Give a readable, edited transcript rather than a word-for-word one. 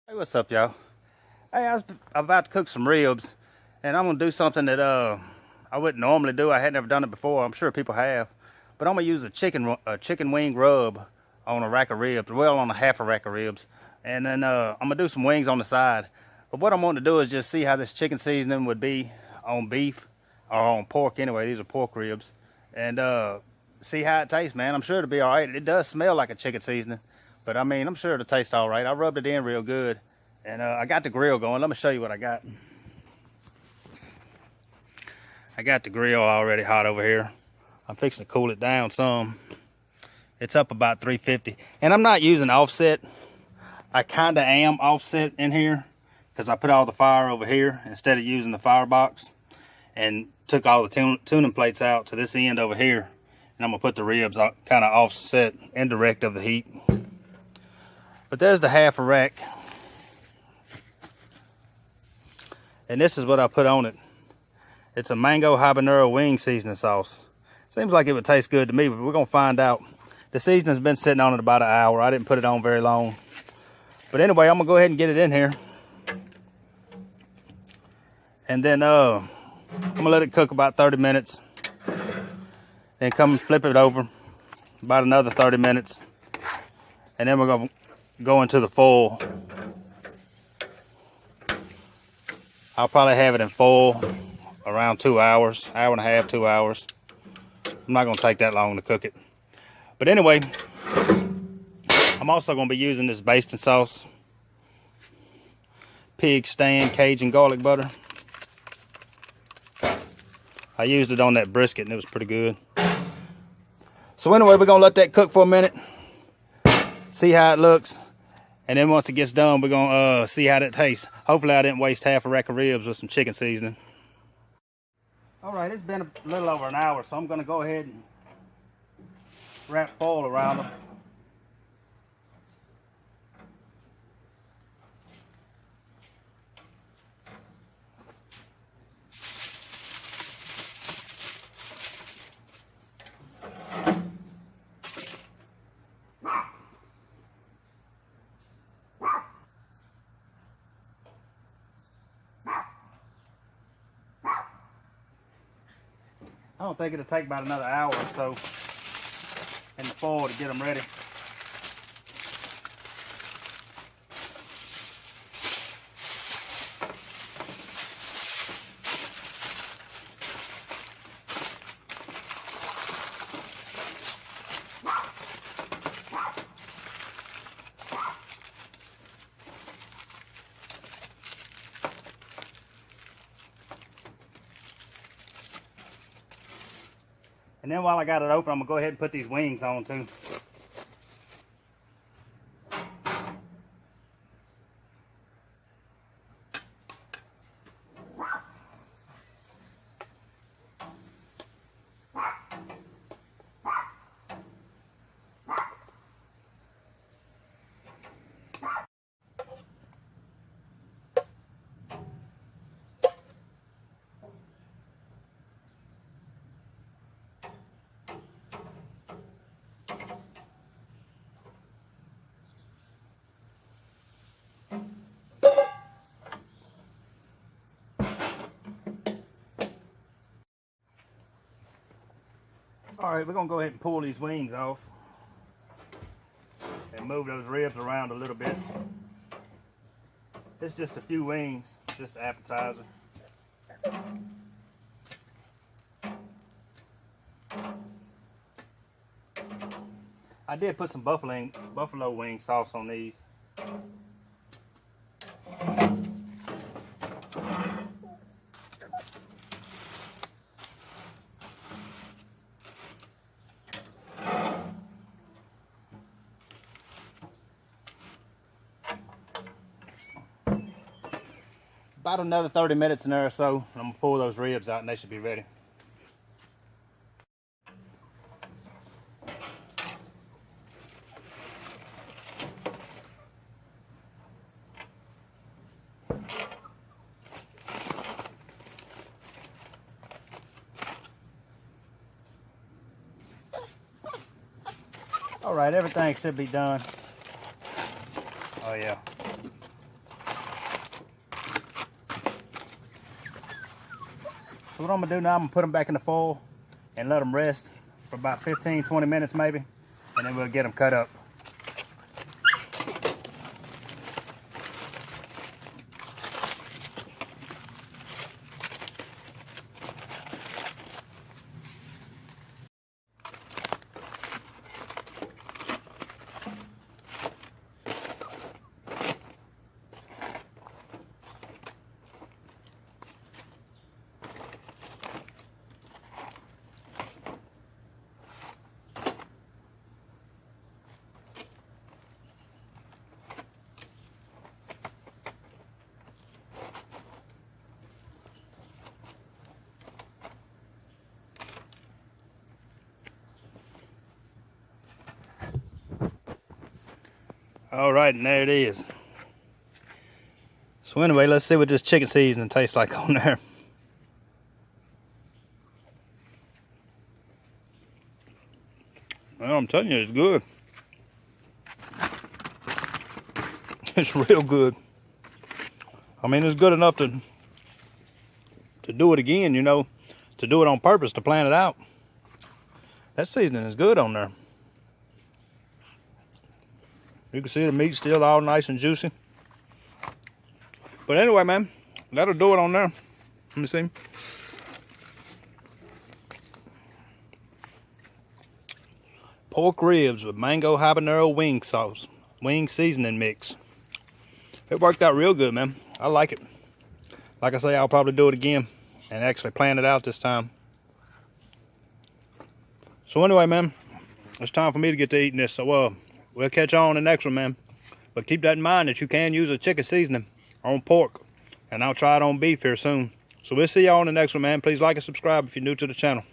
Hey, what's up, y'all? Hey, I'm about to cook some ribs, and I'm gonna do something that I wouldn't normally do. I had never done it before. I'm sure people have, but I'm gonna use a chicken wing rub on a rack of ribs. Well, on a half a rack of ribs, and then I'm gonna do some wings on the side. But what I'm wanting to do is just see how this chicken seasoning would be on beef or on pork. Anyway, these are pork ribs, and see how it tastes, man. I'm sure it'll be all right. It does smell like a chicken seasoning. But I mean, I'm sure it'll taste all right. I rubbed it in real good. And I got the grill going. Let me show you what I got. I got the grill already hot over here. I'm fixing to cool it down some. It's up about 350. And I'm not using offset. I kind of am offset in here because I put all the fire over here instead of using the firebox. And took all the tuning plates out to this end over here. And I'm going to put the ribs kind of offset indirect of the heat. But there's the half a rack. And this is what I put on it. It's a mango habanero wing seasoning sauce. Seems like it would taste good to me, but we're gonna find out. The seasoning's been sitting on it about an hour. I didn't put it on very long. But anyway, I'm gonna go ahead and get it in here. And then I'm gonna let it cook about 30 minutes. Then come flip it over about another 30 minutes. And then we're gonna go into the foil. I'll probably have it in foil around 2 hours, hour and a half, 2 hours. I'm not gonna take that long to cook it. But anyway, I'm also gonna be using this basting sauce. Pig stand Cajun garlic butter. I used it on that brisket and it was pretty good. So anyway, we're gonna let that cook for a minute. See how it looks. And then once it gets done, we're gonna see how that tastes. Hopefully I didn't waste half a rack of ribs with some chicken seasoning. All right, it's been a little over an hour, so I'm gonna go ahead and wrap foil around them. I don't think it'll take about another hour or so in the foil to get them ready. And then while I got it open, I'm gonna go ahead and put these wings on too. All right, we're gonna go ahead and pull these wings off and move those ribs around a little bit. It's just a few wings, just an appetizer. I did put some buffalo wing sauce on these. About another 30 minutes in there or so, I'm gonna pull those ribs out and they should be ready. All right, everything should be done. Oh yeah. So what I'm gonna do now, I'm gonna put them back in the foil and let them rest for about 15-20 minutes maybe, and then we'll get them cut up. All right, and there it is. So anyway, let's see what this chicken seasoning tastes like on there. Well, I'm telling you, it's good. It's real good. I mean, it's good enough to do it again, you know, to do it on purpose, to plan it out. That seasoning is good on there. You can see the meat still all nice and juicy. But anyway, man, that'll do it on there. Let me see. Pork ribs with mango habanero wing sauce, wing seasoning mix. It worked out real good, man. I like it. Like I say, I'll probably do it again and actually plan it out this time. So anyway, man, it's time for me to get to eating this. So we'll catch on the next one, man. But keep that in mind that you can use a chicken seasoning on pork, and I'll try it on beef here soon. So we'll see y'all on the next one, man. Please like and subscribe if you're new to the channel.